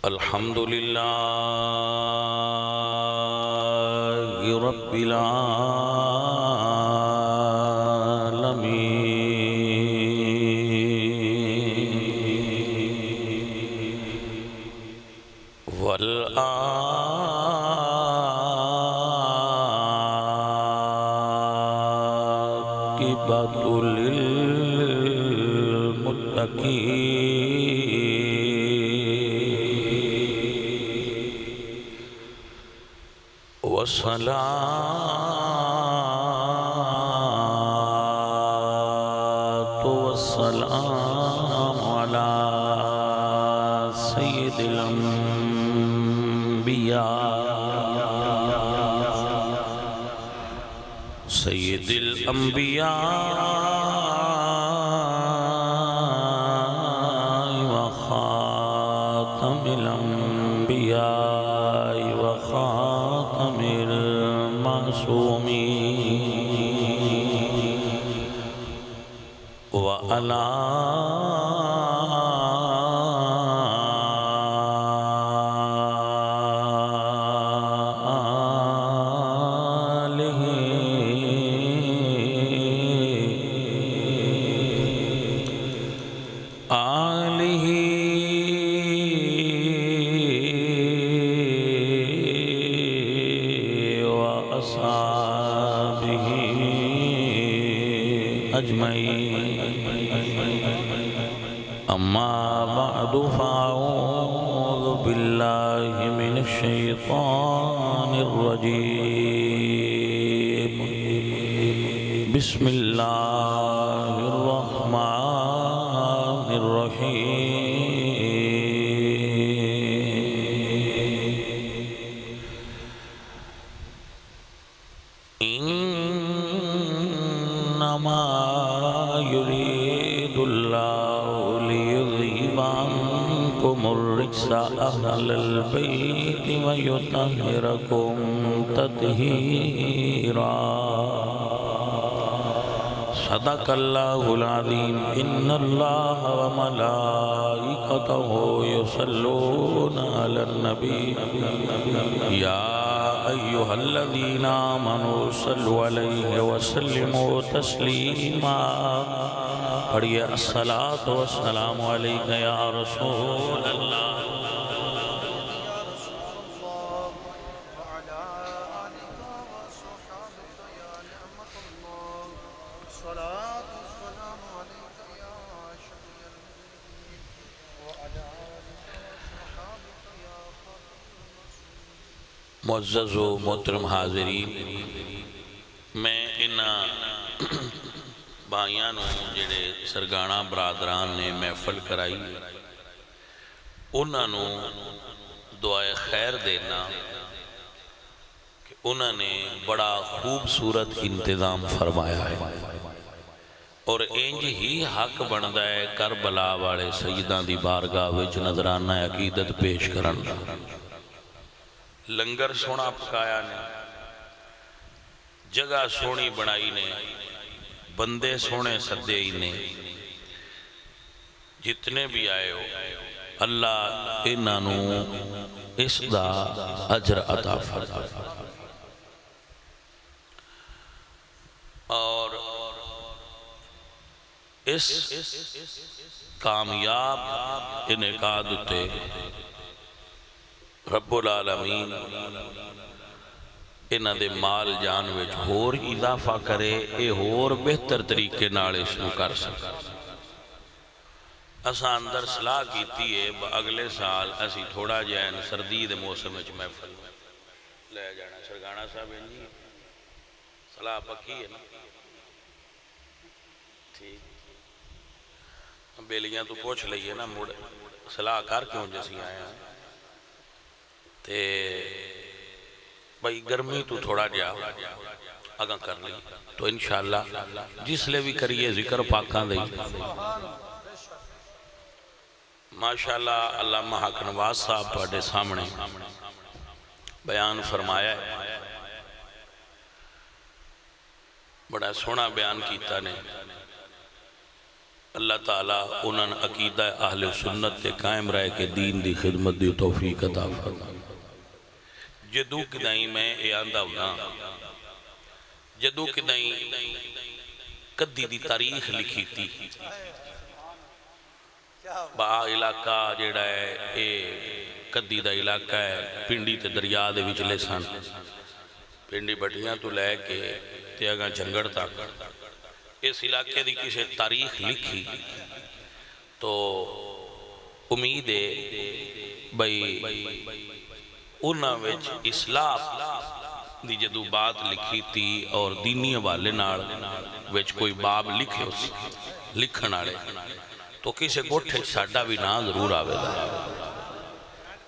الحمد لله رب العالمين والعاقبة للمتقين والصلاة والسلام على سيد الأنبياء وخاتم الأنبياء وخاتم المعصومين وعلى أما بعد فأعوذ بالله من الشيطان الرجيم بسم الله الرحمن الرحيم إنما يريد الله الرجس أهل البيت ويطهركم تطهيرا صدق الله العظيم إن الله وملائكته يصلون على النبي يا أيها الذين آمنوا صلوا عليه وسلموا تسليما پڑھیے الصلاۃ والسلام علیک یا رسول اللہ معزز و محترم حاضرین، میں بھائیاں جڑے سرگانا برادران نے محفل کرائی انہوں نے دعائے خیر دینا کہ انہوں نے بڑا خوبصورت انتظام فرمایا ہے اور انج ہی حق بندا ہے کربلا والے سیداں دی بارگاہ وچ نظرانہ عقیدت پیش کرن لنگر سونا پکایا نے جگہ سونی بنائی نے بندے سونے سدے ہی نے جتنے بھی آئے ہو اللہ انہوں اس دا اجر عطا فرمائے اور اس کامیاب انعقاد تے رب العالمین انہاں دے مال جان وچ ہور اضافہ کرے اے ہور بہتر طریقے نال اس نو کر سکے اساں اندر صلاح کیتی ہے اگلے سال اسی تھوڑا جہن سردی دے موسم وچ محفل لے جانا سرگانا صاحب جی صلاح پکی ہے نا ٹھیک بیلیاں تو پوچھ لئیے نا مڑ صلاح کر کیوں جیسی آئے ہیں تے بھائی گرمی تو تھوڑا جا اگاں کر لی تو انشاءاللہ جس لے بھی کریے ذکر پاکاں دے ماشاءاللہ علامہ حق نواز صاحب پڑھے سامنے بیان فرمایا ہے بڑا سونا بیان کیتا نے اللہ تعالیٰ انہاں عقیدہ اہل سنت تے قائم رہے کے دین دی خدمت دی توفیق عطا فرمائے۔ جدو کدائیں میں اے آندہ ہونا، جدو کدائیں کدی دی تاریخ لکھی تھی، با علاقہ جیڑا ہے اے کدی دا علاقہ ہے، پنڈی تے دریا دے وچلے سن، پنڈی بٹیاں تو لے کے تے اگاں جنگڑ تک اس علاقے دی کسی تاریخ لکھی تو امید ہے بھئی انہاں وچ اصلاح دی جدو بات لکھی تھی اور دینی حوالے نال وچ کوئی باب لکھے اس لکھن آڑے تو کسی گوٹھے ساڈا بھی نا ضرور آوے دا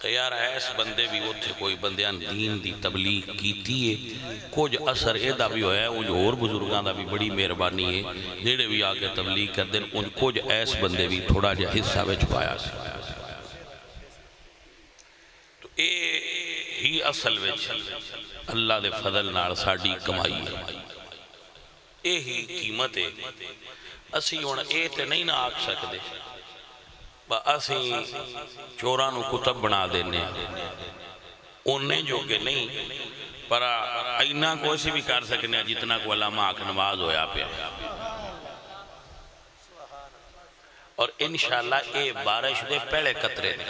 کہ یار ایس بندے بھی اتھے کوئی بندیان دین دی تبلیغ کیتی ہے، کچھ اثر ایدہ بھی ہویا ہے، وہ جو اور بزرگان دا بھی بڑی مہربانی ہے جیڑے بھی آکے تبلیغ کر دیں ان کچھ ایس بندے بھی تھوڑا جا حصہ وچ پایا سی تو اے ہی اصل وچ اللہ دے فضل نال ساڑی کمائی ہے، اے ہی قیمت ہے۔ اسی ہونا اے تے نہیں نہ آکھ سکتے با اسی چورانو کتب بنا دینے انہیں جو کہ نہیں پر اینہ کو اسی بھی کر سکنے جتنا کو علامہ آنکھ نواز ہویا پیا اور انشاءاللہ اے بارش دے پہلے قطرے دے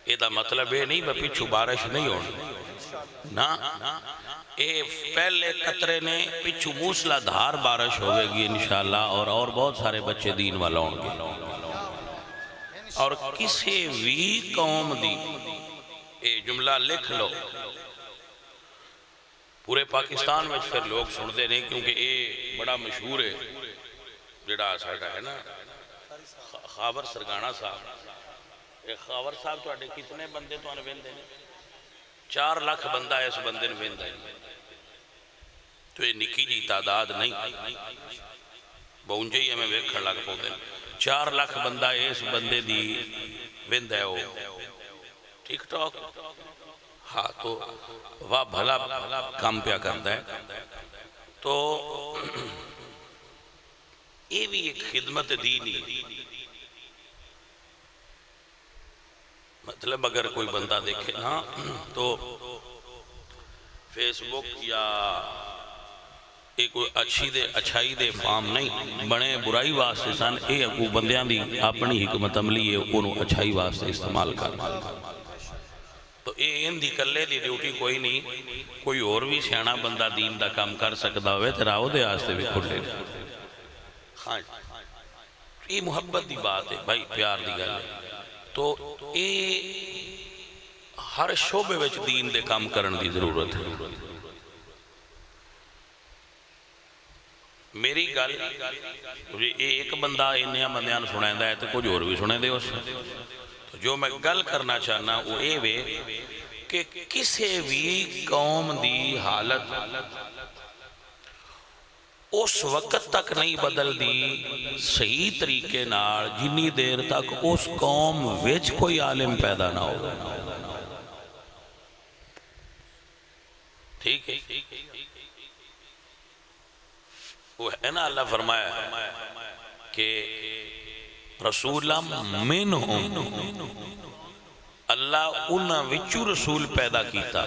اے دا مطلب اے نہیں با پیچھو بارش نہیں ہونا نا اے پہلے قطرے نے پیچھو موسلا دھار بارش ہوئے گی انشاءاللہ اور بہت سارے بچے دین والا ہوں گے اور کسی بھی قوم دی اے جملہ لکھ لو پورے پاکستان میں پھر لوگ سنتے نہیں کیونکہ اے بڑا مشہور ہے جڑا ساڑھا ہے نا خاور سرگانہ صاحب اے خاور صاحب تو آٹے کتنے بندے تو آنے ویندے ہیں 4 لاکھ بندہ ہے اس بندے نے ویندہ ہے تو یہ نکی جی تعداد نہیں بہنجے ہی ہمیں ویکھڑ لگ پوندے 4 لاکھ بندہ اس بندے دی ویندہ ہے وہ ٹھیک ٹاک ہاں تو واہ بھلا کام پیا کرتا ہے تو یہ بھی ایک خدمت دینی مطلب اگر کوئی بندہ دیکھے نا تو فیس بک یا ایک اچھائی دے فام نہیں بڑے برائی واسطے سن اے اکو بندیاں دی اپنی حکمت عملی ہے انہوں اچھائی واسطے استعمال کر تو اے ان دی کلے دی ڈیوٹی کوئی نہیں کوئی اور بھی سیانا بندہ دین دا کام کر سکتا ہوئے تراؤ دے آستے بھی کھڑ لے ہاں یہ محبت دی بات ہے بھائی پیار دی گل ہے تو اے ہر شعبے وچ دین دے کام کرن دی ضرورت ہے میری گل ایک بندہ انہیاں بندیاں سنیں دا ہے تو کچھ اور بھی سنیں دے اس تو جو میں گل کرنا چاہنا وہ اے وے کہ کسی بھی قوم دی حالت اس وقت تک نہیں بدل دی صحیح طریقے نال جنی دیر تک اس قوم وچ کوئی عالم پیدا نہ ہو ٹھیک ہے وہ ہے نا اللہ فرمایا کہ رسولہ منہم اللہ انہاں وچو رسول پیدا کیتا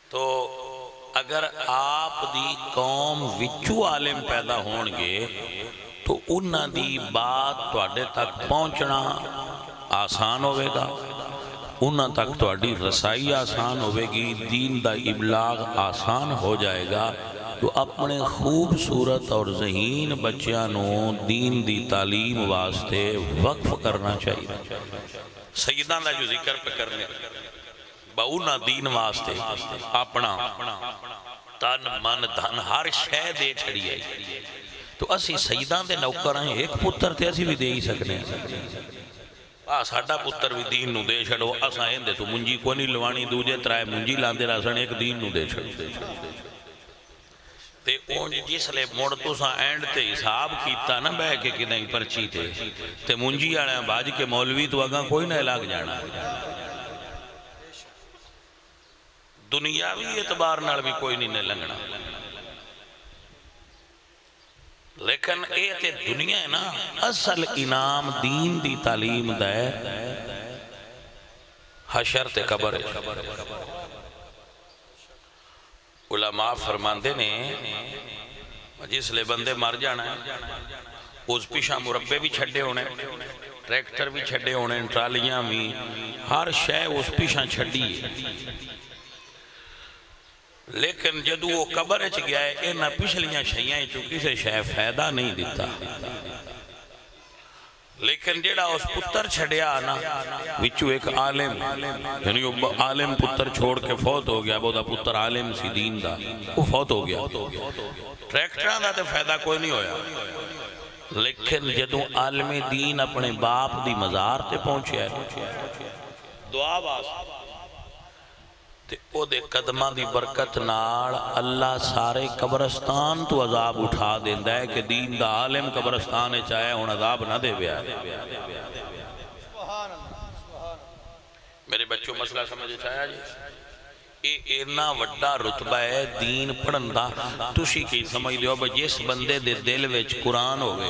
تو اگر آپ دی قوم وچو عالم پیدا ہونگے تو انہاں دی بات توڑے تک پہنچنا آسان ہوئے گا انہاں تک توڑی رسائی آسان ہوئے گی دین دا ابلاغ آسان ہو جائے گا تو اپنے خوبصورت اور ذہین بچیانوں دین دی تعلیم واسطے وقف کرنا چاہیے سیدان دا جو ذکر پہ کرنے باؤنا دین واسطے اپنا تن من دھن ہر شے دے چھڑی ہے تو اسی سیدان دے نوکر ہیں ایک پتر تے اسی بھی دے ہی سکنے ساڑھا پتر بھی دین نو دے چھڑو اسا ہندے تو منجی کو نہیں لوانی دوجے ترائے منجی لاندے راسن ایک دین نو دے چھڑو تے اون جس لے موڑ تو سا اینڈ تے حساب کیتا نا بے کے کدیں پرچی تے تے منجی آڑے باج کے مولوی تو اگاں کوئی نہ علاق جانا دنیاوی اعتبار نال بھی کوئی نہیں لنگنا لیکن اے تے دنیا ہے نا، اصل انعام دین دی تعلیم دا ہے، حشر تے قبر ہے۔ علماء فرماندے نے جس لے بندے مر جانا ہے اس پیشہ مربے بھی چھڑے ہونے، ٹریکٹر بھی چھڑے ہونے، ٹرالیاں بھی، ہر شے اس پیشہ چھڑی ہے۔ لیکن جدو وہ قبر اچ گیا ہے اینا پچھلیاں شیئیں چوں کسے شے فائدہ نہیں دیتا۔ لیکن جیڑا اس پتر چھڑیا آنا وچو ایک عالم، یعنی وہ عالم پتر چھوڑ کے فوت ہو گیا، بہتا پتر عالم سی دین دا، وہ فوت ہو گیا۔ ٹریکٹران دا تے فائدہ کوئی نہیں ہویا۔ لیکن جدو عالم دین اپنے باپ دی مزار تے پہنچے ہے، دعا واسطے تے او دے قدمہ دی برکت نال اللہ سارے قبرستان تو عذاب اٹھا دیندہ ہے کہ دین دا عالم قبرستان چاہے ہون عذاب نہ دے بیا ہے۔ میرے بچوں مسئلہ سمجھے چاہیا جی، اے اینا وڈا رتبہ ہے دین پڑھن دا۔ تُشی کی سمجھ دیو با جس بندے دے دل وچ قرآن ہوئے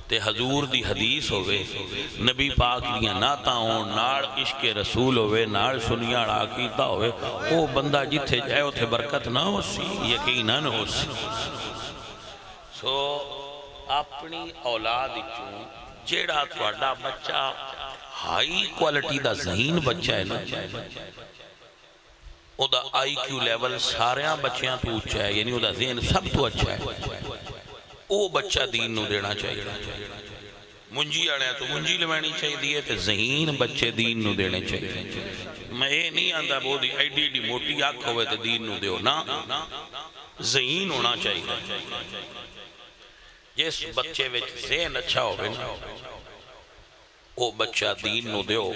تے حضور دی حدیث ہوئے، نبی پاک دیا ناتا ہوں، ناڑ عشق رسول ہوئے، ناڑ سنیاڑ عقیدہ ہوئے، وہ بندہ جتھے جائے اتھے برکت نہ ہو سی، یقیناً ہو سی۔ سو اپنی اولاد چوں جیڑا توڑا بچہ ہائی کوالٹی دا ذہین بچہ ہے نا، او دا آئی کیو لیول ساریاں بچیاں تو اچھا ہے، یعنی او دا ذہن سب تو اچھا ہے، او بچہ دین نو دینا چاہیے۔ منجی آنے تو منجی لوانی چاہیے دیئے تے ذہین بچے دین نو دینے چاہیے۔ میں یہ نہیں آندہ بہو دی ایڈی ایڈی موٹی آنکھ ہوئے تے دین نو دیو نا، ذہین ہونا چاہیے۔ جس بچے وچ ذہن اچھا ہوئے نا، او بچہ دین نو دیو،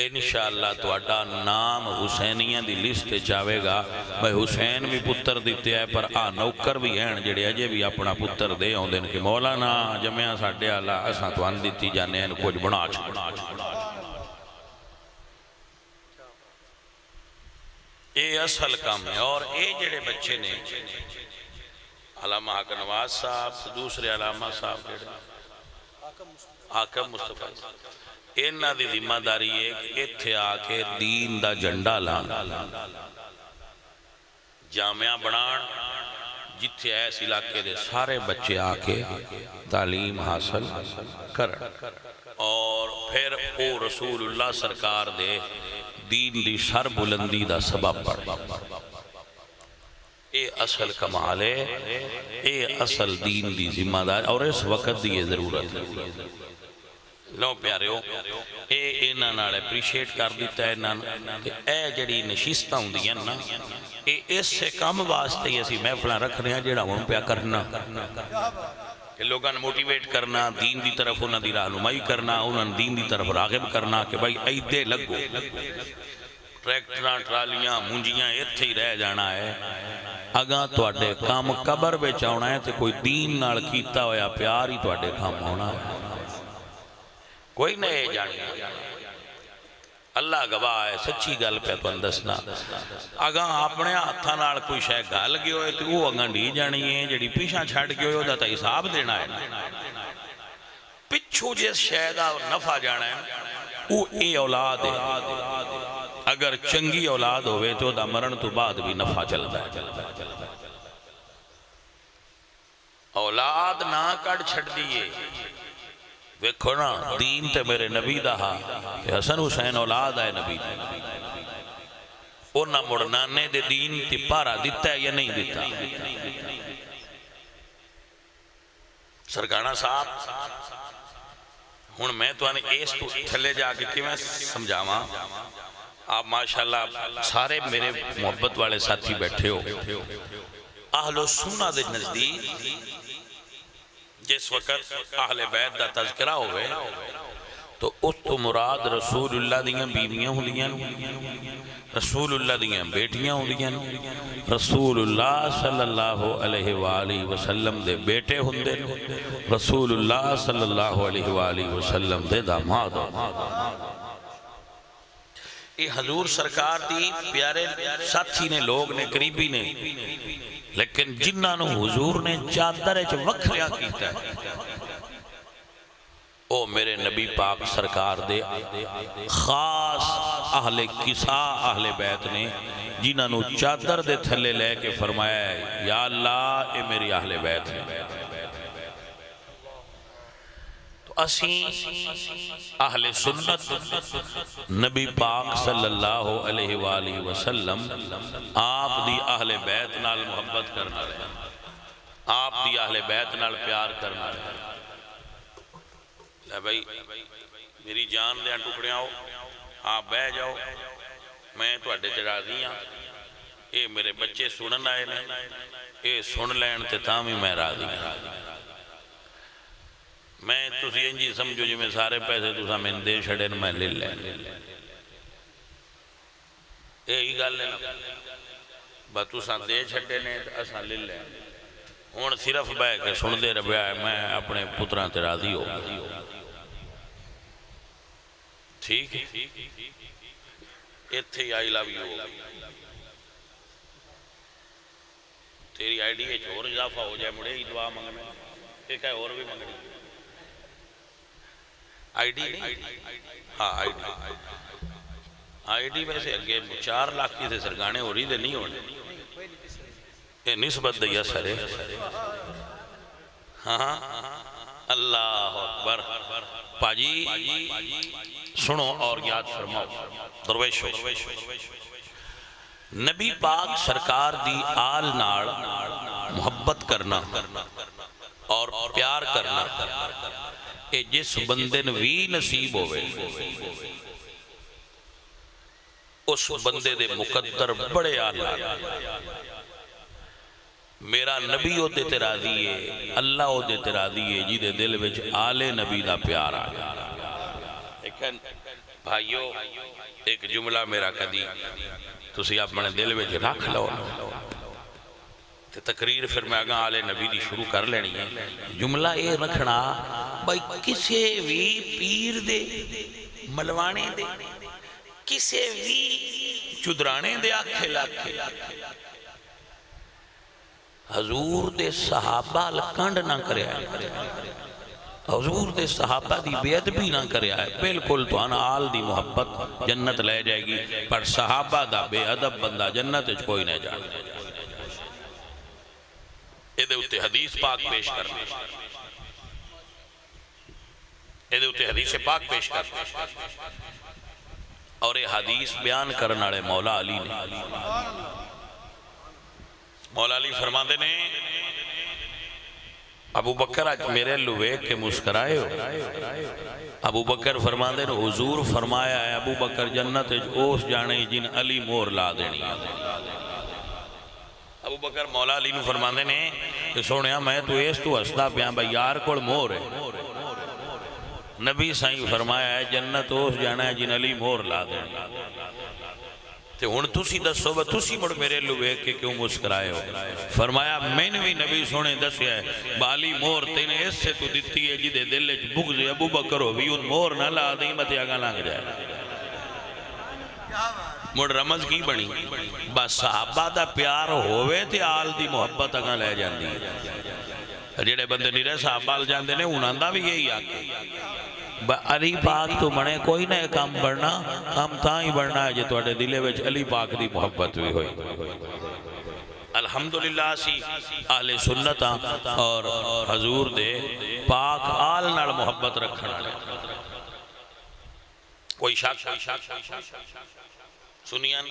انشاءاللہ توڑا نام حسینیاں دی لسٹ چاہے گا۔ بھائی حسین بھی پتر دیتے ہیں پر نوکر بھی ہیں جڑے اجے بھی اپنا پتر دے ہوں دن کہ مولانا جمعہ ساڑھے اللہ اساں تو ان دیتی جانے ہیں کچھ بنا چھوڑا۔ اے اصل کام ہے۔ اور اے جڑے بچے نے علامہ حق نواز صاحب، دوسرے علامہ صاحب حاکم مصطفیٰ، انہاں دی ذمہ داری ہے کہ اتھے آکے دین دا جھنڈا لانا، جامعہ بنان، جتھے ایس علاقے دے سارے بچے آکے تعلیم حاصل کرن، اور پھر او رسول اللہ سرکار دے دین دی سر بلندی دا سبب پڑ۔ اے اصل کمال ہے، اے اصل دین دی ذمہ دار، اور اس وقت دی یہ ضرورت ہے۔ لو پیارے ہو، اے انہاں نال اپریشیٹ کر دیتا ہے انہاں، اے جڑی نشستہ ہوں دیاں نا، اے اس سے کم واسطے ہی اسی محفلہ رکھ رہے ہیں جڑا ہوں پیا کرنا، کہ لوگاں موٹیویٹ کرنا، دین دی طرف انہاں دی رہنمائی کرنا، انہاں دین دی طرف راغب کرنا کہ بھائی ایدے لگو، ٹریکٹراں ٹرالیاں مونجیاں اتھے ہی رہ جانا ہے۔ اگاں توڑے کام قبر بے چاہنا ہے تو کوئی دین نال کیتا ہویا پیار ہی توڑے کام ہونا ہے، کوئی نہیں جاننا۔ اللہ گواہ ہے، سچی گل پہ تو اندسنا۔ اگاں اپنے ہاتھاں نال کوئی شے گل گئے ہوئے تو وہ اگاں نہیں جانی ہے، جڑی پیچھا چھڑ گئے ہوئے دا تا حساب دینا ہے۔ پچھو جس شے دا نفع جانا ہے وہ اے اولاد ہے، اگر چنگی اولاد ہوئے تو دا مرن تو بعد بھی نفع چلتا ہے۔ اولاد نہ کڑ چھڑ دیئے، ویکھو نا دین تے میرے نبی دا ہاں کہ حسن حسین اولاد آئے نبی، انہا مڑنانے دے دین تی پارا دیتا ہے یا نہیں دیتا؟ سرکانہ صاحب ہون میں تو آنے ایس تو تھلے جا کے کہ میں سمجھاواں، آپ ماشاءاللہ سارے میرے محبت والے ساتھی بیٹھے ہو، اہل و سنہ دے نزدیک جس وقت اہل بیت دا تذکرہ ہوئے تو اس تو مراد رسول اللہ دیاں بیویاں ہوں دیاں، رسول اللہ دیاں بیٹیاں ہوں دیاں، رسول اللہ صلی اللہ علیہ وآلہ وسلم دے بیٹے ہوں دے، رسول اللہ صلی اللہ علیہ وآلہ وسلم دے داماد۔ یہ حضور سرکار دی پیارے ساتھی نے، لوگ نے، قریبی نے، لیکن جنہاں نو حضور نے چادر وچ وکھریا کیتا ہے او میرے نبی پاک سرکار دے خاص اہل کسا اہل بیت نے جنہاں نو چادر دے تھلے لے کے فرمایا ہے یا اللہ اے میری اہل بیت ہے۔ تو اسیں اہل سنت نبی پاک صلی اللہ علیہ وآلہ وسلم آپ دی اہل بیت نال محبت کرنا رہے، آپ دی اہل بیت نال پیار کرنا رہے۔ لے بھائی میری جان دیا ٹکڑیاں ہو، آپ بہ جاؤ، میں تو اڈے تے راضی ہاں، اے میرے بچے سنن آئے نے، اے سن لین تے تامی میں راضی ہاں۔ میں تسی انجی سمجھو جی میں سارے پیسے تسا میں دے چھڑین میں لے لین، اے ہی گل ہے نا، با تسا دے چھڑے نے اسا لے لین، ہون صرف بہ کے سن دے ربیا ہے میں اپنے پتران تے راضی ہو۔ ٹھیک ہے ایتھے آئی لو یو تیری آئی ڈی ایچ اور اضافہ ہو جائے مڑے ہی دعا منگنا ایک ہے اور بھی منگنی آئی ڈی ہاں آئی ڈی ویسے اگے 4 لاکھ کی سے سرگانے ہو رہی دے نہیں ہونے یہ نسبت دیا سرے ہاں اللہ اکبر پاجی سنو اور یاد فرماؤ درویشو نبی پاک سرکار دی آل ناڑ محبت کرنا اور پیار کرنا کہ جس بندے نوی نصیب ہوئے اس بندے دے مقدر بڑے آلہ میرا نبی ہو دے تیرا دیئے اللہ ہو دے تیرا دیئے جی دے دل وچ آل نبی دا پیار آگا لیکن بھائیو ایک جملہ میرا کدی تسی اپنے دل وچ رکھ لو تے تقریر پھر میں آگا آل نبی دی شروع کر لینی ہے جملہ یہ رکھنا بھائی کسے بھی پیر دے ملوانے دے کسے بھی چدرانے دے آکھے لاکھے حضور دے صحابہ لکنڈ نہ کریا ہے حضور دے صحابہ دی بیعت بھی نہ کریا ہے بلکل تو آنا آل دی محبت جنت لے جائے گی پر صحابہ دا بے ادب بندہ جنت اچھ کوئی نہ جائے ایدے اتے حدیث پاک پیش کرنا ایدے اتے حدیث پاک پیش کرنا اور یہ حدیث بیان کرنا رہے مولا علی نے مولا علی فرما دے نے ابو بکر آج میرے لوے کے مسکرائے ہو ابو بکر فرما دے نے حضور فرمایا ہے ابو بکر جنت اوس جانے جن علی مور لا دینی ابو بکر مولا علی نے فرما دے نے کہ سونیا میں تو ایس تو ہستا پیان بھائی یار کوڑ مور ہے نبی سائیں فرمایا ہے جنت اوس جانا ہے جن علی مور لا دینی تے ہون تسی دسو با تسی مڑ میرے لوے کے کیوں مسکرائے ہو فرمایا میں نے بھی نبی سونے دسیا ہے بالی مور تینے اس سے تو دیتی ہے جدے دل بغض ابو بکر ہو بھی ان مور نہ لا دیں مت آگا لانگ جائے مڑ رمز کی بڑی بس صحابہ دا پیار ہوئے تے آل دی محبت آگا لے جان دی جیڑے بندے نہیں رہے صحابہ آل جان دینے انہاں دا بھی یہی آکے علی پاک تو بنے کوئی نہ کام بڑھنا کام تاں ہی بڑھنا ہے جے تو اٹھے دلے وچ علی پاک دی محبت بھی ہوئی الحمدللہ سی اہل سنت اور حضور دے پاک آل نال محبت رکھنا لے کوئی شاک سنیاں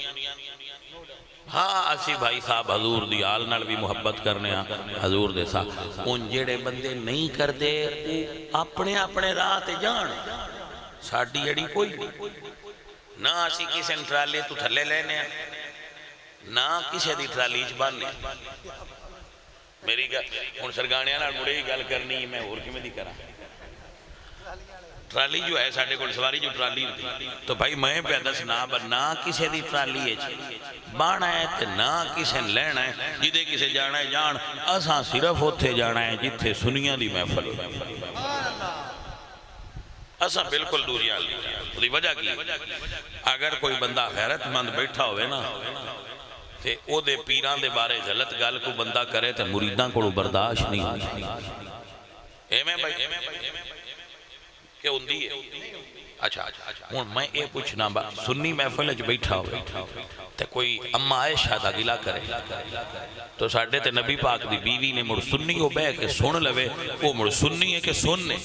ہاں اسی بھائی صاحب حضور دی آل نال بھی محبت کرنے حضور دے صاحب ان جڑے بندے نہیں کر دے اپنے اپنے راہ تے جان ساڑھی جڑی کوئی نہ اسی کسی ٹرالی تو تھلے لینے نہ کسی دی ٹرالی چبانے میری گل ان سرگانیاں نال مڑے ہی گل کرنی میں اور کی میں دی کرا ٹرالی جو ہے ساڑھے کو سواری جو ٹرالی ہوتی تو بھائی میں پیدا سنا نہ کسی دی ٹرالی ہے بانا ہے تے نہ کسی لینا ہے جدے کسی جانا ہے جان اساں صرف ہوتے جانا ہے جتھے سنیاں دی محفل اساں بالکل دوریاں لی وجہ کی اگر کوئی بندہ غیرت مند بیٹھا ہوئے نا تے او دے پیران دے بارے غلط گل کو بندہ کرے تے مریدان کو برداشت نہیں ہوتی ایمیں بھائی کہ ہوندی ہے اچھا ہوں میں یہ پوچھنا سنی محفل چ بیٹھا ہوئے تے کوئی اما عائشہ دا گلا کرے تو ساڈے تے نبی پاک دی بیوی نے مڑ سنی ہو بہ کے سن لوے وہ مڑ سنی ہے کہ سننے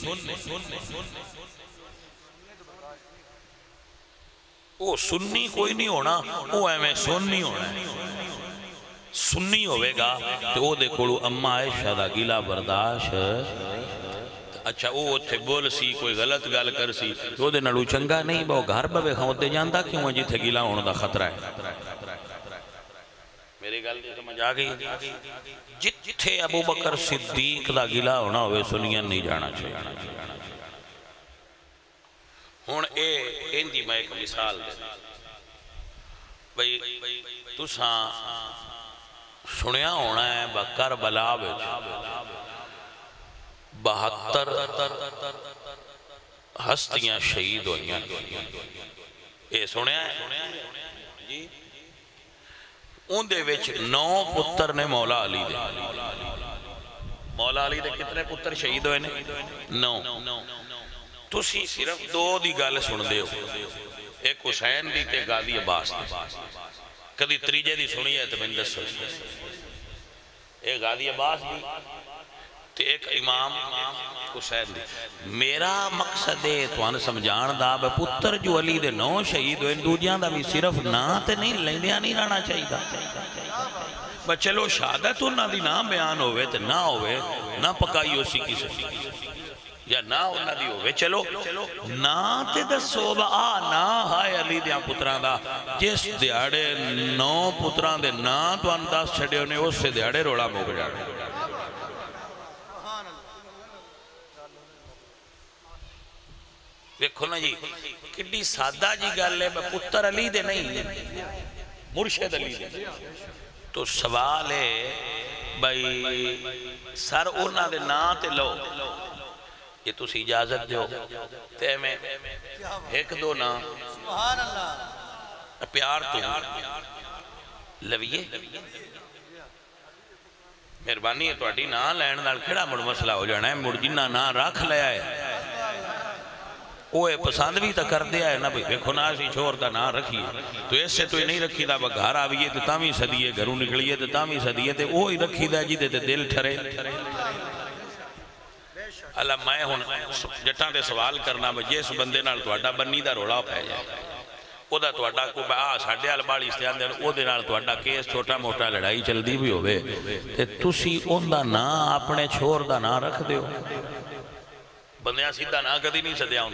وہ سنی کوئی نہیں ہونا وہ ایویں سن نہیں ہونا سنی ہوئے گا تو وہ دے کولو اما عائشہ دا گلا برداشت اچھا وہ تھے بول سی کوئی غلط گل کر سی تو دے نالو چنگا نہیں باو گھر بوے خواتے جانتا کیوں جی تھے گلا ہونا دا خطرہ ہے میری گل سمجھ آ گئی جتھے ابو بکر صدیق دا گلا ہونا ہوئے سنیاں نہیں جانا چاہیے ہون اے اندی میں ایک مثال دے بھئی تساں سنیا ہونا ہے کربلا وچ 72 ہستیاں شہید ہوئیاں اے سنیا ہے جی ان دے وچ 9 پتر نے مولا علی دے مولا علی دے کتنے پتر شہید ہوئے نے 9 تسی صرف 2 دی گل سن دے ہو ایک حسین دی تے غازی عباس دی کدی تریجے دی سنی ہے تو میں دسو ایک غازی عباس دی تے ایک امام حسین دی میرا مقصد ہے تو آنے سمجھان دا بے پتر جو علی دے 9 شہید ہوئے دوجیاں دا بھی صرف نا تے نہیں لیندیاں نہیں رہنا چاہیے دا بس چلو شہادت انہاں دی نا بیان ہوئے تے نہ ہوئے نہ پکائی اسی کسی یا نا انہاں دی ہوئے چلو نا تے دسو با نا ہائے علی دیاں پتران دا جس دیاڑے 9 پتران دے نا تو انداز چھڑے ہونے اس سے دیاڑے روڑا موگ جانے دیکھو نا جی کڈی سادہ جی گل ہے پتر علی دے نہیں مرشد علی دے تو سوال ہے بھائی سر انہاں دے نا تے لو یہ تو سی اجازت دیو تے میں ایک دو نا پیار تو لویے مہربانی ہے تو اٹھی نا لین نال کھڑا مڑ مسئلہ ہو جانا ہے مڑ جنہ نا رکھ لیا ہے وہ پسند بھی تا کر دیا ہے نا بھئی دیکھو نا اسی چھوڑ دا نا رکھیے تو اس سے تو نہیں رکھی دا با گھر آویے تو تامی صدیے گھروں نکلیے تو تامی صدیے تو وہی رکھی دا جی دے دل ٹھرے اللہ میں ہوں جٹاں دے سوال کرنا جس بندے نال توڑا بنی دا روڑا پہ جائے او دا توڑا کو ساڑھے الباڑی استعان دے او دے نال توڑا کیس چھوٹا موٹا لڑائی چل دی بھی ہوئے تے تسی ان دا نا اپنے چھوڑ دا نا رکھ دے ہو بندیاں سیدھا نا کدی نہیں سدیا ہوں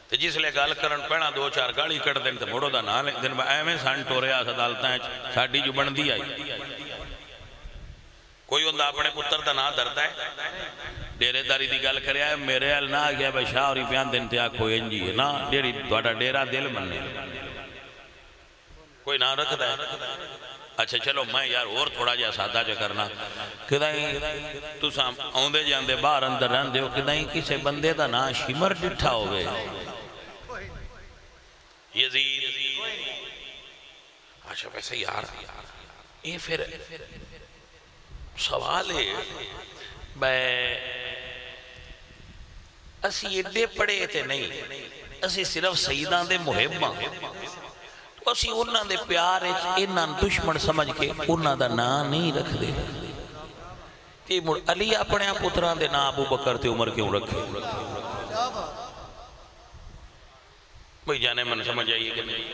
تے جس لئے گال کرن پہنا 2-4 گاڑی کٹ دیں تے موڑو دا نا لیں دن با ایمیں سان ٹورے آسا دالتا ہے ساڑھی جو بن دی آئی کوئی ہوندہ اپنے پتر دا نا درتا ہے ڈیرے داری دی گل کریا ہے میرے حال نا گیا بھائی شاہ اور پیان دن تیا کوئی انجی ہے نا دوڑا ڈیرہ دل مننے کوئی نا رکھتا ہے اچھا چلو میں یار اور تھوڑا جا سادہ جا کرنا کدائیں تو سام آندے جاندے باہر اندر رہن دیو کدائیں کسے بندے دا نا شمر ڈٹھا ہوئے یزید اچھا ویسے یار یہ پھر سوال ہے بے اسی ایڈے پڑے تھے نہیں اسی صرف سیدان دے محباں اسی انہاں دے پیار انہاں دشمن سمجھ کے انہاں دا نا نہیں رکھ دے تی علی اپنے پتران دے نا ابو بکر تے عمر کیوں رکھے بھئی جانے من سمجھ آئیے کہ نہیں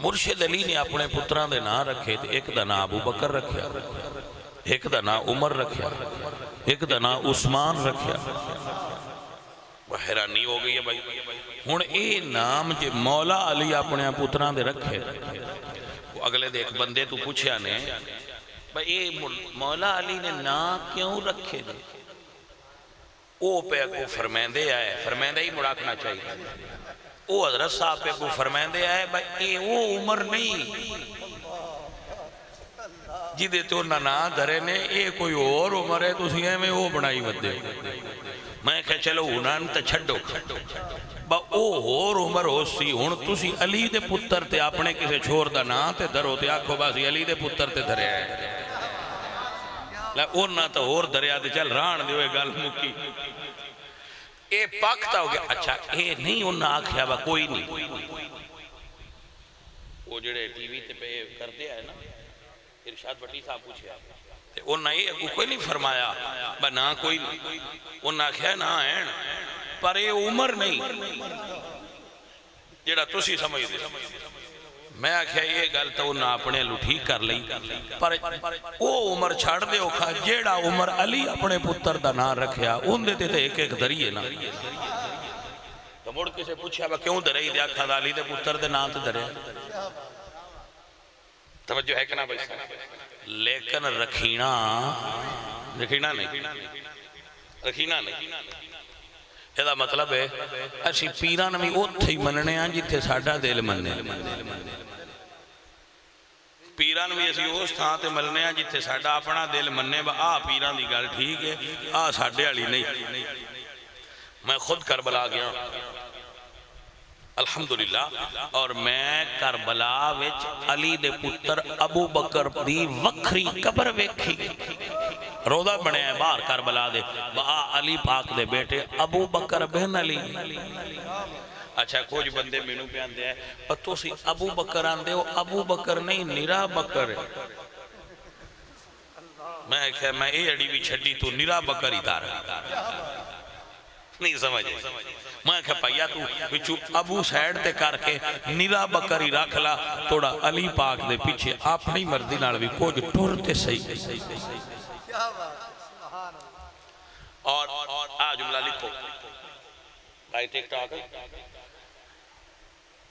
مرشد علی نے اپنے پتران دے نا رکھے تے ایک دا نا ابو بکر رکھیا ایک دا نا عمر رکھیا ایک دا نا عثمان رکھیا وہ حیرانی ہو گئی ہے بھائی ہون اے نام جے مولا علی اپنے پتران دے رکھے وہ اگلے دے ایک بندے تو پوچھیا نے بھائی اے مولا علی نے نا کیوں رکھے دے او پہ کو فرمیندے آئے فرمیندے ہی مڑاکنا چاہیے او حضرت صاحب پہ کو فرمیندے آئے بھائی اے وہ عمر نہیں جی دے تو نا دھرے نے اے کوئی اور عمر ہے تو اسی میں وہ بنائی ودے میں کہ چلو انہاں تے چھڈو با او ہور عمر ہو سی ہن تسی علی دے پتر تے اپنے کسے چھوڑ دا نا تے درو تے آکھو باسی علی دے پتر تے دھریا ہے لے انہاں تو ہور دریا تے چل ران دیوے گل مکی اے پاکتا ہو گیا اچھا اے نہیں انہاں آکھیا با کوئی نہیں وہ جڑے ٹی وی تے پہ کرتے ہیں نا ارشاد بٹی صاحب پوچھے انہاں یہ کوئی نہیں فرمایا با نا کوئی نہیں انہاں کہا نا ہے پر یہ عمر نہیں جڑا تسی سمجھ دے میں کہا یہ گل تو انہاں اپنے لٹھی کر لئی پر او عمر چھاڑ دے اوکھا جیڑا عمر علی اپنے پتر دا نا رکھیا ان دے تے ایک ایک دریئے نا تو مڑ کسے پوچھا با کیوں درہی دیا کھا علی دے پتر دے نا تے درہیا توجہ ہے کہ نا بھائی لیکن رکھینا نہیں یہ دا مطلب ہے اسی پیران بھی اوتھے ہی مننے ہیں جتے ساڑھا دل مننے پیران بھی اسی اس تھا تے ملنے ہیں جتے ساڑھا اپنا دل مننے با پیران دی گل ٹھیک ہے ساڑھے علی نہیں میں خود کربلا گیا الحمدللہ اور میں کربلا وچ علی دے پتر ابو بکر دی وکھری قبر ویکھی روضہ بنے ہیں باہر کربلا دے علی پاک دے بیٹے ابو بکر بن علی اچھا کچھ بندے مینوں پہ آندے ہیں اور تو سی ابو بکر آندے ہو ابو بکر نہیں نرا بکر ہے میں کہا میں اے اڑی بھی چھڑی تو نرا بکر ہی دار نہیں سمجھے میں کہا پایا تو ابو سیڈ تے کر کے نرا بکر ہی رکھ لا توڑا علی پاک دے پیچھے اپنی مردی نال بھی کچھ ٹرتے صحیح اور آج جملہ لکھو بھائی ٹیک ٹاک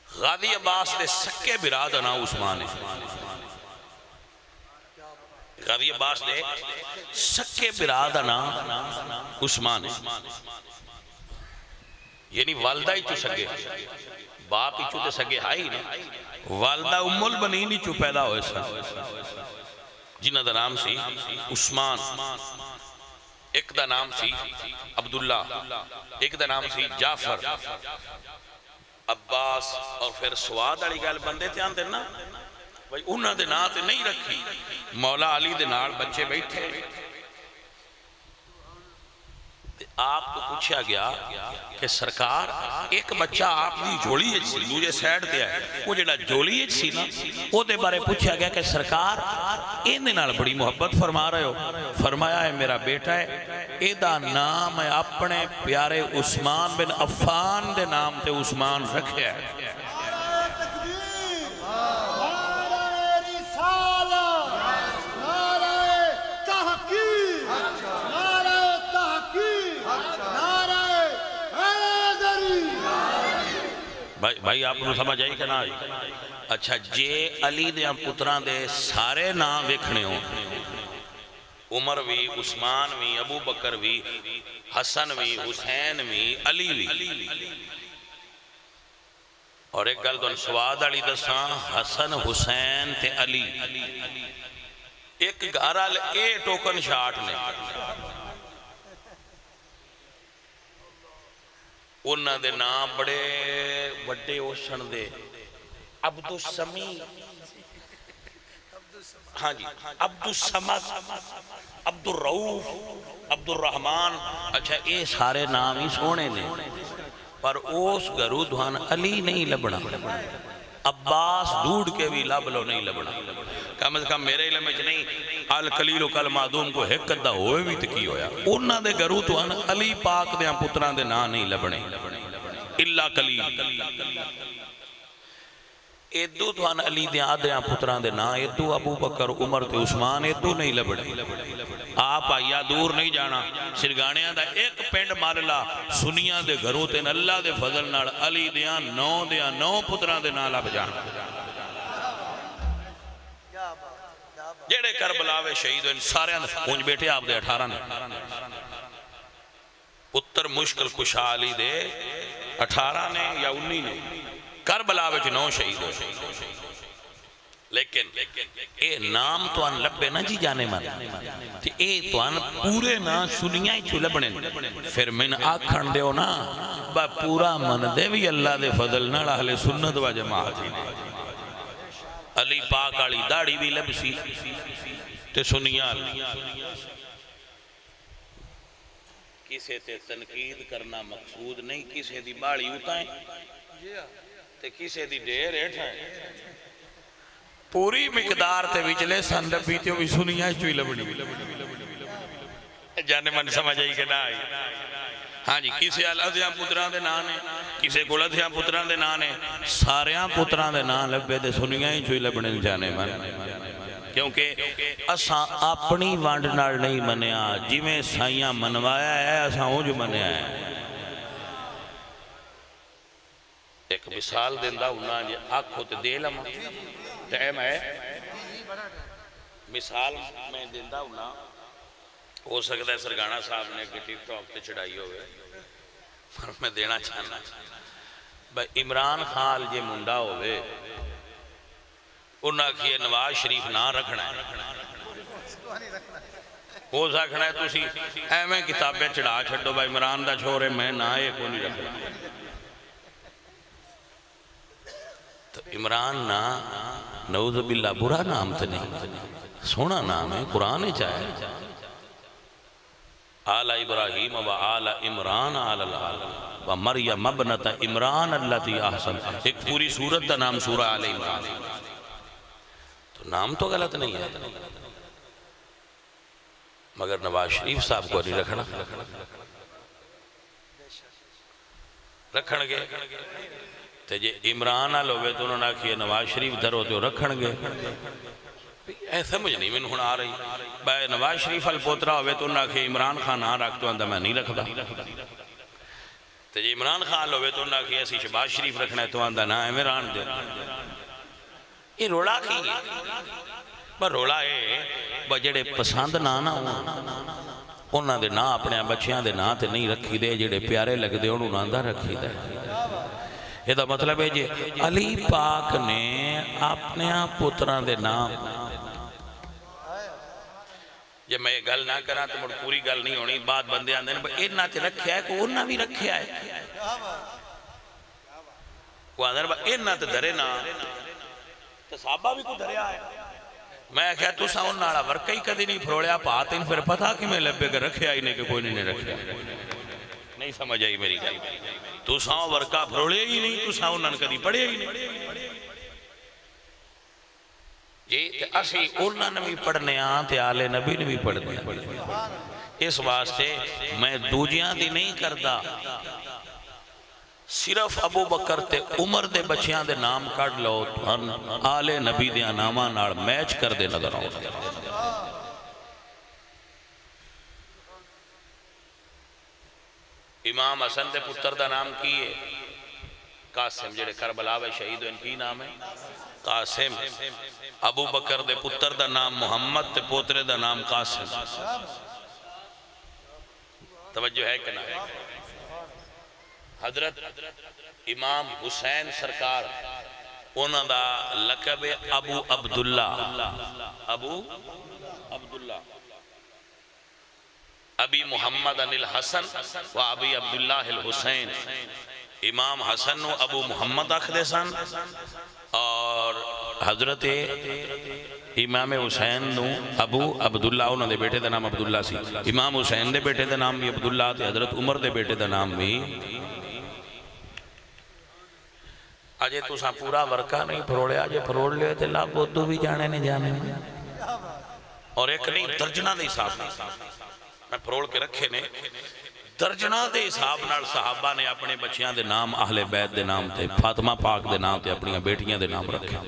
غازی عباس دے سکے براد نا عثمان ہے غازی عباس دے سکے براد نا عثمان ہے یعنی والدہ ہی چو سگے باپ ہی چو تے سگے ہائی نا والدہ ام البنین ہی چو پیدا ہوئے سا جنہ دا نام سی عثمان ایک دا نام سی عبداللہ ایک دا نام سی جعفر عباس اور پھر سواد علی گل بندے تھے آن دینا بھائی انہاں دے نا تے نہیں رکھی مولا علی دے نال بچے بیٹھے آپ کو پوچھا گیا کہ سرکار ایک بچہ آپ دی جولی سی دوجہ سیڈ تے آئے وہ جڑا جولی سی نا وہ دے بارے پوچھا گیا کہ سرکار این دے نال بڑی محبت فرما رہے ہو فرمایا ہے میرا بیٹا ہے اے دا نام ہے اپنے پیارے عثمان بن عفان دے نام تے عثمان رکھے ہے بھائی آپ نے سمجھ آئی کہ نہ آئی اچھا جے علی دے پتران دے سارے نام ویکھنے ہوں عمر وی عثمان وی ابو بکر وی حسن وی حسین وی علی وی اور ایک گل دون سواد علی دساں حسن حسین تے علی ایک گھارا اے ٹوکن شاٹ نے انہاں دے نام بڑے وڈے اوشن دے عبدالسمی ہاں جی عبدالسمد عبدالرعوف عبدالرحمن اچھا اے سارے نام ہی سونے نے پر اوس گرو دھوان علی نہیں لبنا عباس ڈوڑ کے بھی لب لو نہیں لبنا کم از کم میرے علم میں نہیں القلیل و کل معدوم کو حقت دا ہوئے بھی تکی ہویا انہاں دے گرو دھوان علی پاک دے پتران دے نا نہیں لبنے اللہ قلیل ایدو دھوان علی دے آدھیاں پتران دے نا ایدو ابو بکر عمر تے عثمان ایدو نہیں لبڑے آپ آیا دور نہیں جانا سرگانیاں دا ایک پینڈ مارلا سنیاں دے گھروں تے اللہ دے فضل نال علی دیاں نو پتران دے نا لب جانا جیڑے کربلاوے شہید ہوئے سارے اونج بیٹھے آپ دے 18 نے اتر مشکل کشا علی دے 18 نے یا 19 نے کربلا وچ 9 شہید ہوئے لیکن اے نام تو ان لبے نا جی جانے من تے اے تو ان پورے نا سنیاں ہی چھو لبنے پھر من آکھن دیو نا با پورا من دے بھی اللہ دے فضل نہ اہل سنت و جماعت ہی علی پاک آلی داڑھی بھی لبسی تے سنیاں کسے تے تنقید کرنا مقصود نہیں کسے دی باڑی اتائیں تے کسے دی ڈیر اٹھائیں پوری مقدار تے وچلے سن ربیتیوں بھی سنیاں چوئی لبنی جانے من سمجھ آئی کہ نہ آئی ہاں جی کسے الادھیاں پتران دے نانے کسے کو الادھیاں پتران دے نانے ساریاں پتران دے نان لبے دے سنیاں چوئی لبنی جانے من کیونکہ اساں اپنی وانڈ نال نہیں منیا جی میں سائیاں منوایا ہے اساں ہوں جو منیا ہے ایک مثال دیندہ ہونا جی آنکھوں تے دے لما ٹائم ہے مثال میں دیندہ ہونا ہو سکتا ہے سرگانہ صاحب نے کہ ٹک ٹاک تے چڑھائی ہوئے پر میں دینا چاہنا بھائی عمران خان جے منڈا ہوئے انہاں کی نواز شریف نہ رکھنا ہے ہو سکنا ہے تسی ایویں کتابیں چڑھا چھڑو بھائی عمران دا چھوڑے میں نہ ایک کو نہیں رکھنا تو عمران نا نعوذ باللہ برا نام تو نہیں سونا نام ہے قرآن چاہے آل ابراہیم و آل عمران آل العالم و مریم ابنت عمران اللتی احسن ایک پوری سورت دا نام سورہ آل عمران تو نام تو غلط نہیں ہے مگر نواز شریف صاحب کو نہیں رکھنا رکھن گے تے جے عمران آل ہوئے تو انہوں نے کہا نواز شریف در ہوتے ہو رکھن گے ایسا سمجھ نہیں من ہونا آ رہی بھائی نواز شریف آل پوترا ہوئے تو انہوں نے کہا عمران خان آ رکھ تو اندھا میں نہیں رکھتا تے جے عمران خان ہوئے تو انہوں نے کہا ایسی شہباز شریف رکھنا ہے تو اندھا نہ عمران دے یہ روڑا کی پر روڑا ہے بجڑے پسند نہ نہ انہوں نے نا اپنے بچیاں دے نا تے نہیں رکھی دے جڑے پیارے لگ دے انہوں نے اندھا رکھی دے یہ دا مطلب ہے جی علی پاک نے اپنے پتران دے نام جب میں یہ گل نہ کرا تو مجھ پوری گل نہیں ہونی بات بندے آن دینے اینا تے رکھیا ہے کو انہا بھی رکھیا ہے وہ آن دینے اینا تے درے نا تو صحابہ بھی کو دریا ہے میں کہا تو سا انہا ناڑا ورکہی کدی نہیں پھروڑیا پاتے ان پھر پتہ کہ میں لبے کر رکھیا ہی نہیں کہ کوئی نہیں رکھیا نہیں سمجھ آئی میری گل تو ساں ورکا پھروڑے ہی نہیں تو ساں انہوں کدی پڑھے ہی نہیں جی اسی انہوں نے بھی پڑھنے آن تے آلے نبی نے بھی پڑھنے آن اس واسطے میں دوجیاں دی نہیں کردا صرف ابو بکر تے عمر دے بچیاں دے نام کڑ لو تو آلے نبی دے نامہ نار میچ کر دے نظر آؤں امام حسن دے پتر دا نام کی ہے قاسم جڑے کربلا و شہید ان کی نام ہے قاسم ابو بکر دے پتر دا نام محمد تے پوترے دا نام قاسم توجہ ہے کہ نہ حضرت امام حسین سرکار انہوں دا لقب ابو عبداللہ ابو عبداللہ ابی محمد الحسن و ابی عبداللہ الحسین امام حسن و ابو محمد اخدے سن اور حضرت امام حسین نو ابو عبداللہ انہوں دے بیٹے دا نام عبداللہ سی امام حسین دے بیٹے دا نام بھی عبداللہ تے حضرت عمر دے بیٹے دا نام بھی آجے تو ساں پورا ورکا نہیں پھروڑے آجے پھروڑ لے تے لا بودو بھی جانے نہیں جانے اور ایک نہیں درجنہ دے حساب میں پھروڑ کے رکھے نے درجنہ دے حساب نال صحابہ نے اپنے بچیاں دے نام اہل بیت دے نام تے فاطمہ پاک دے نام تے اپنی بیٹیاں دے نام رکھے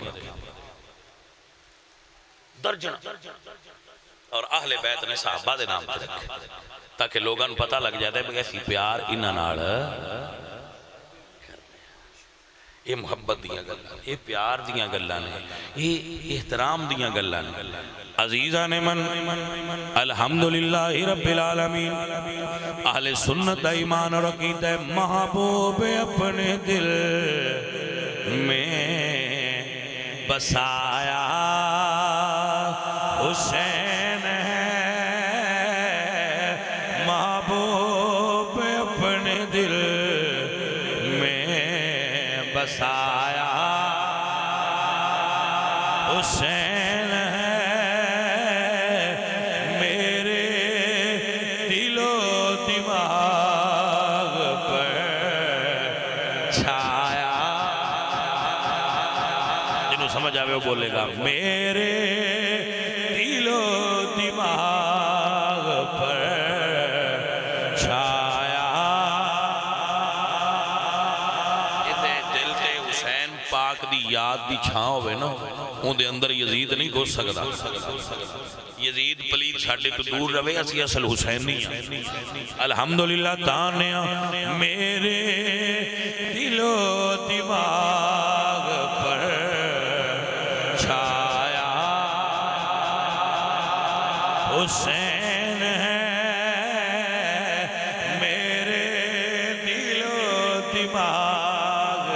درجنہ اور اہل بیت نے صحابہ دے نام تے رکھے تاکہ لوگاں پتہ لگ جاتا ہے کہ ایسی پیار انہاں نال یہ محبت دیاں گلاں یہ پیار دیاں گلاں یہ احترام دیاں گلاں عزیزان من الحمدللہ رب العالمین اہل سنت ایمان اور عقیدہ محبوب اپنے دل میں بسایا حسین ہے محبوب اپنے دل میں بسایا حسین ہے میرے دل و دماغ پر چھایا. جنہوں سمجھ آوے وہ بولے گا میرے دل و دماغ پر چھایا. دل تے حسین پاک دی یاد دی چھاں ہوئے نا ان دے اندر یزید نہیں گھس سکتا. یزید پلید ساڑھے تو دور روے اسی اصل حسین نہیں ہے. الحمدللہ تانیا میرے دل و دماغ پر چھایا حسین ہے میرے دل و دماغ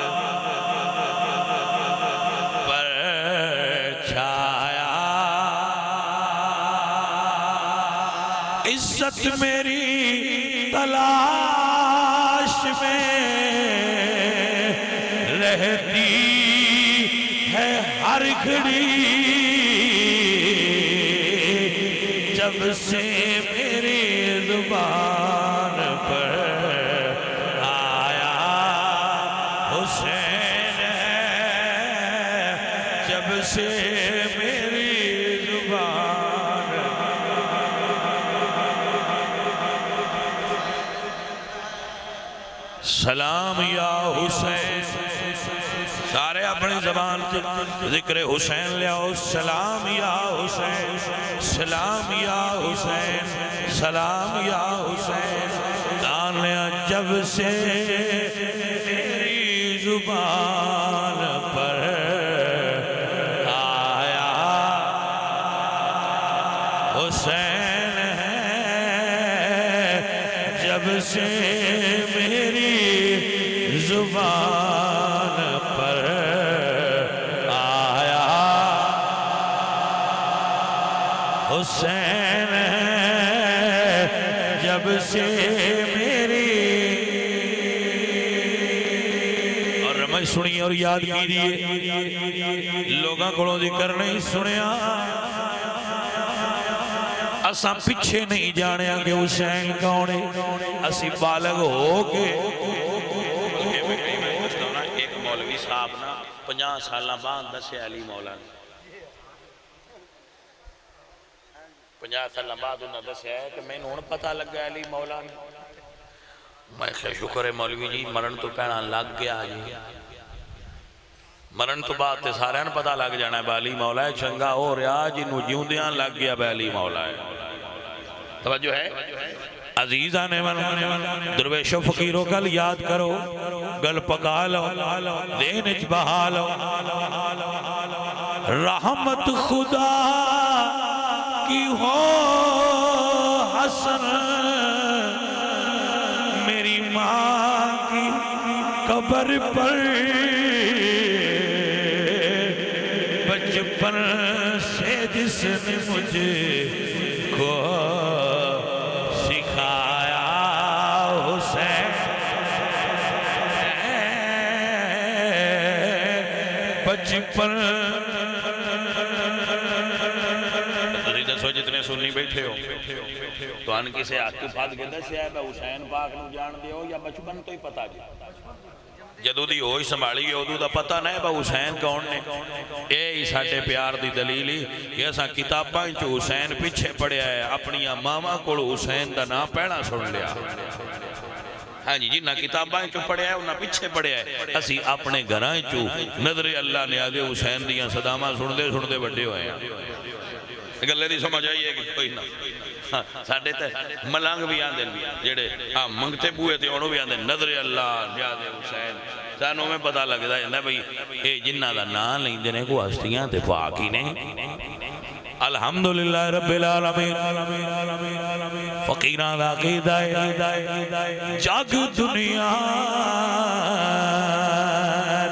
پر چھایا. عزت میری تلاش میں رہتی ہے ہر گھڑی جب سے میری زبان پر آیا حسین ہے جب سے میری زبان. سلام یا حسین سارے اپنی زبان سے ذکر حسین لے آؤ. سلام یا حسین سلام یا حسین سلام یا حسین. دانیہ جب سے میری زبان پر آیا حسین ہے جب سے میری زبان پر آیا حسین ہے جب سے میری. اور رمض سنی اور یاد کیجئے لوگاں کو ذکر نہیں سنیا اساں پیچھے نہیں جانے کہ حسین کون ہے. اسی بالغ ہو کے ایک مولوی صاحب نا 50 سالہ بعد دسے علی مولا نے 50 سالہ بعد انہوں نے دسے ہے کہ میں نے پتہ لگ گیا علی مولا نے. میں کہ شکر ہے مولوی جی مرن تو پہنا لگ گیا جی مرن تو بعد تے سارے نے پتہ لگ جانا ہے علی مولا ہے چنگا ہو رہا جنہوں جیوں دیاں لگ گیا علی مولا ہے. توجہ ہے عزیزان من درویش و فقیروں گل یاد کرو گل پکا لو دین اچ بہا لو. رحمت خدا کی ہو حسن میری ماں کی قبر پر بچپن سے جس نے مجھے کو سکھایا حسین بچپن. دسو جتنے سنی بیٹھے ہو تو ان کسے آتی پھاد کے دس ہے حسین پاک نو جان دے ہو یا بچپن تو ہی پتا جی جدو دی ہوئی سنبھالی ادو دا پتہ نہیں با حسین کون نے. اے ساڈے پیار دی دلیلی کہ اساں کتاباں وچ حسین پیچھے پڑھیا ہے اپنی ماما کول حسین دا نام پہلا سن لیا. ہاں جی جنہ کتاباں وچ پڑھیا ہے انہاں پیچھے پڑھیا ہے. اسی اپنے گھراں وچ نظر اللہ نے آدے حسین دیاں صداماں سندے سندے بڑے ہوئے ہیں. گلے دی سمجھ آئی ہے کہ کوئی نہ ساڑھے تے ملانگ بھی آن دیں جیڑے منگتے بوئے تھے انہوں بھی آن دیں نظر اللہ نیاد حسین سانوں میں پتہ لگتا ہے نا بھئی اے جنہ دا نام لیں دینے کو ہستیاں تے پاکی نہیں. الحمدللہ رب العالمین فقیران دا عقیدہ جگ دنیا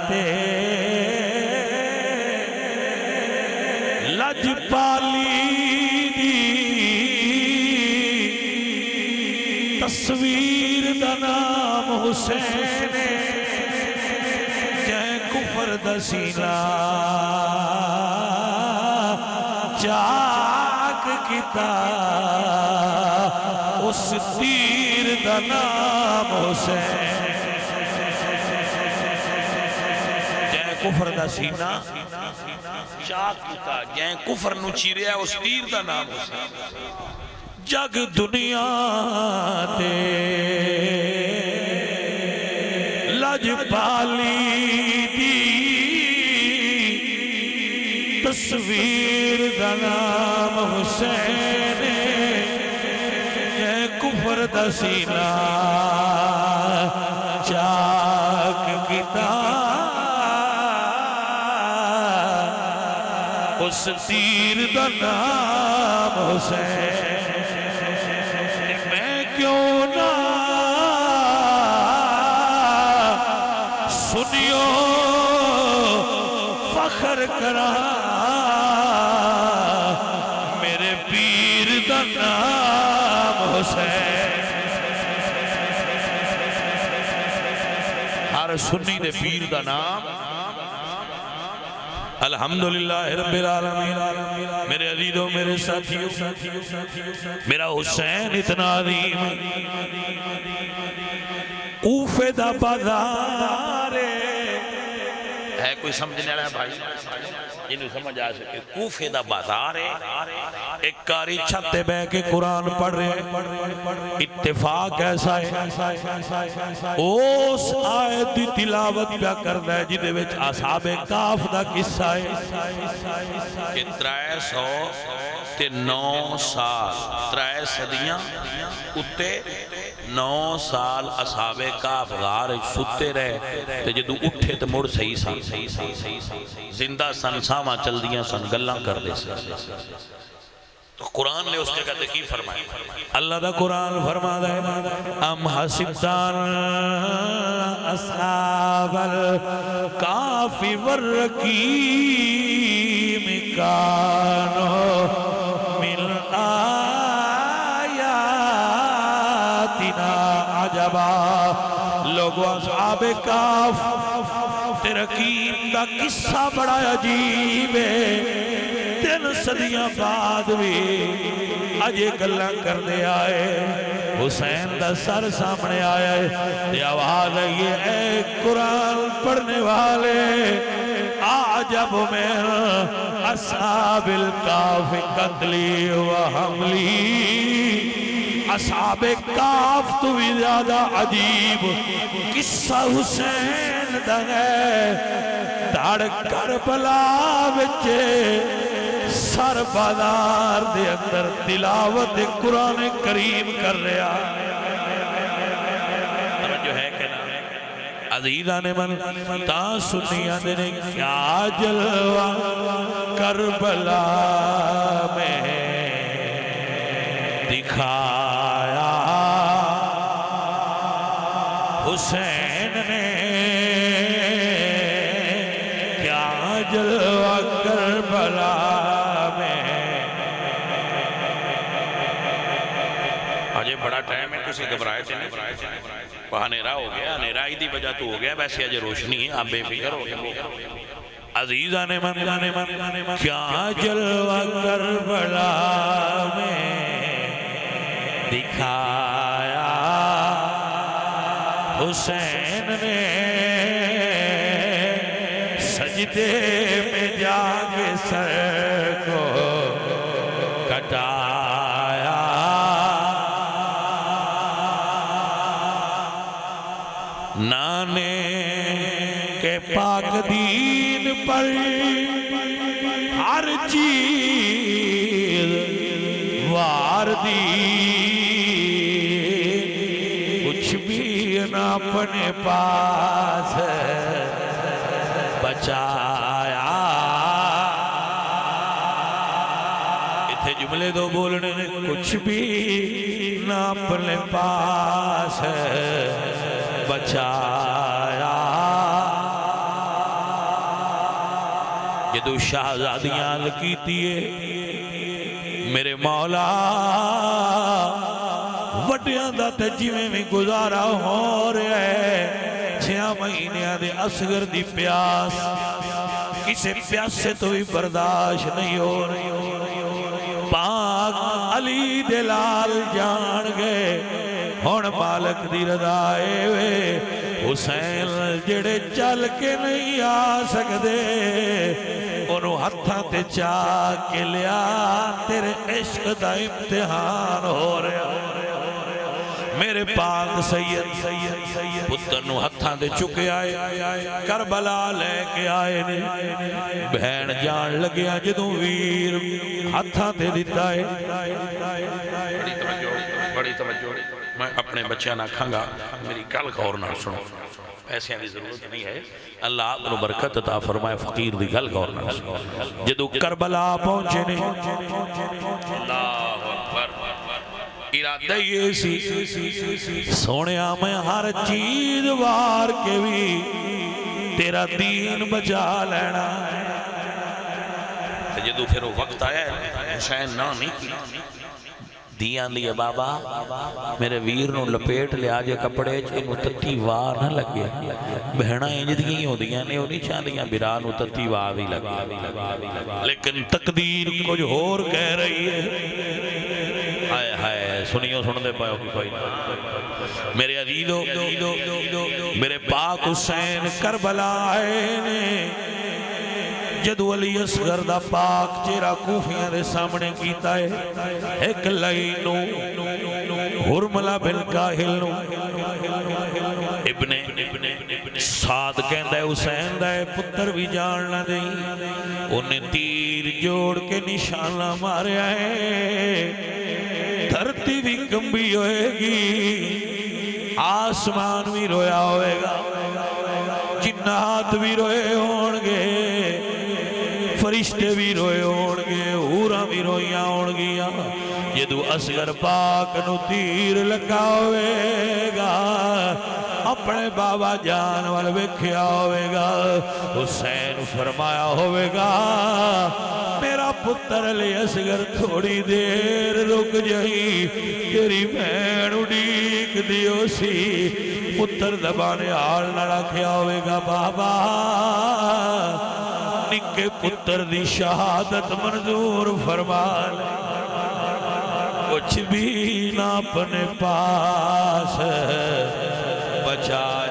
تے تصویر دا نام حسین جے کفر دا سینہ چاک کیتا اس تیر دا نام حسین جے کفر دا سینہ چاک کیتا جے کفر نو چیریا اس تیر دا نام حسین جگ دنیا تے لج پالی دی تصویر دا نام حسین اے کفر دا سینہ چاک کیتا اس تیر دا نام حسین کیوں نہ سنیو فخر کرا میرے پیر دا نام حسین ہر سنی دے پیر دا نام الحمدللہ رب العالمین میرے عزیزوں میرے ساتھیوں میرا حسین اتنا عظیم کوفے دا بازار ہے کوئی سمجھنے والا بھائی جنہوں سمجھ آ سکے کوفے دا بازار ہے ایک کاری چھتے بے کے قرآن پڑھ رہے اتفاق ایسا ہے اس آیت دی تلاوت پیا کرنا ہے جنہے وچ اصحاب کاف دا قصہ ہے کہ 309 سال 3 صدیاں اتے 9 سال اصحاب کاف غار ستے رہے تے جدو اٹھے تے مڑ صحیح سان زندہ سن ساما چل دیاں سن گلاں کر دے سے تو قرآن نے اس جگہ تے کی فرمایا اللہ دا قرآن فرما دے ام حسبتان اصحاب الکاف والرقیم کانو من آیاتنا عجبا لوگوں اصحاب کاف تے رقیم دا قصہ بڑا عجیب ہے 3 صدیاں بعد بھی اجے گلاں کر دے آئے حسین دا سر سامنے آیا ہے تے آواز ہے یہ اے قرآن پڑھنے والے عجب من اصحاب الکاف قتلی و حملی اصحاب کاف تو بھی زیادہ عجیب قصہ حسین دا ہے دھڑ کربلا وچے سر بازار دے اندر تلاوت قرآن کریم کر رہا جو ہے کہنا عزیزہ نے من تا سنیاں نے کیا جلوہ کربلا میں دکھایا حسین نے کیا جلوہ کربلا بڑا ٹائم ہے کسی گھبرائے تھے نہیں وہاں نیرہ ہو گیا نیرہ ہی دی وجہ تو ہو گیا ویسے آج روشنی ہے آپ بے فکر ہو گیا عزیزہ نے من کیا جلوہ کربلا میں دکھایا حسین نے سجدے میں جا کے سر کو کٹایا نانے کے پاک دین پر ہر چیز وار دی کچھ بھی نہ اپنے پاس بچایا اتھے جملے دو بولنے نے کچھ بھی نہ اپنے پاس بچایا جدو شہزادیاں لکیتی ہے میرے مولا وڈیاں دا تے جویں بھی گزارا ہو رہا ہے 6 مہینیاں دے اصغر دی پیاس کسے پیاسے تو بھی برداشت نہیں ہو رہی پاک علی دلال جان گئے ہون مالک دی رضا وے حسین جڑے چل کے نہیں آ سکدے انہوں ہتھاں تے چاہ کے لیا تیرے عشق دا امتحان ہو رہا میرے پاک سید پتر نو ہتھاں دے چکے آئے کربلا لے کے آئے نے بہن جان لگیا جدوں ویر ہتھاں تے دیتا ہے بڑی توجہ میں اپنے بچیاں نہ کھانگا میری گل غور نہ سنو پیسے کی ضرورت نہیں ہے اللہ آپ کو برکت عطا فرمائے فقیر دی گل غور نہ سنو جدوں کربلا پہنچے نے اللہ اکبر ارادہ یہ سی سونیا میں ہر چیز وار کے بھی تیرا دین بچا لینا جدو پھر وہ وقت آیا ہے حسین نہ نہیں کی دیاں لیا بابا میرے ویر نو لپیٹ لیا جے کپڑے انو تتی واہ نہ لگے بہنہ انجدگی ہو دیاں نے انہی چاندیاں برانو تتی واہ بھی لگے لیکن تقدیر کچھ اور کہہ رہی ہے ہائے ہائے سنیوں سن دے پاؤ کی کوئی میرے عزیزو میرے پاک حسین کربلا آئے نے جدو علی اصغر دا پاک چیرا کوفیاں دے سامنے کیتا ہے ایک لائنو حرملہ بن کاہل نو ابن سعد کہندہ ہے حسین دا ہے پتر بھی جاننا دیں انہیں تیر جوڑ کے نشانہ مارے آئے دھرتی بھی کمبی ہوئے گی آسمان بھی رویا ہوئے گا جنات بھی روئے ہونگے فرشتے بھی روئے ہونگے ہورا بھی رویاں ہونگیاں جدو اصغر پاک نو تیر لگا ہوئے گا اپنے بابا جان وال ویکھیا ہوئے گا حسین فرمایا ہوئے گا میرا پتر علی اصغر تھوڑی دیر رک جائی تیری بہن اڈیک دیو سی پتر دبانے حال نہ رکھیا ہوئے گا بابا نکے پتر دی شہادت منظور فرما لے کچھ بھی نہ اپنے پاس بچا